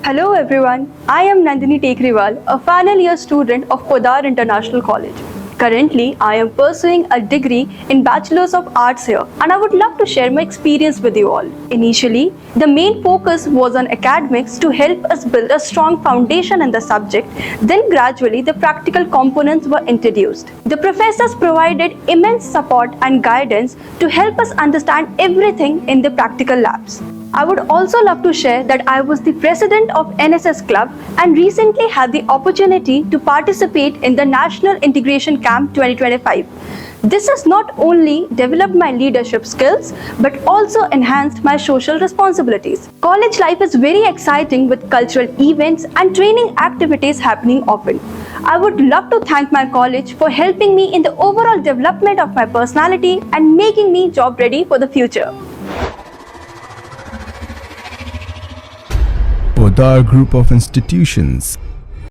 Hello everyone, I am Nandini Tekriwal, a final year student of Poddar International College. Currently, I am pursuing a degree in Bachelor's of Arts here and I would love to share my experience with you all. Initially, the main focus was on academics to help us build a strong foundation in the subject. Then gradually, the practical components were introduced. The professors provided immense support and guidance to help us understand everything in the practical labs. I would also love to share that I was the president of NSS Club and recently had the opportunity to participate in the National Integration Camp 2025. This has not only developed my leadership skills but also enhanced my social responsibilities. College life is very exciting with cultural events and training activities happening often. I would love to thank my college for helping me in the overall development of my personality and making me job ready for the future. Poddar Group of Institutions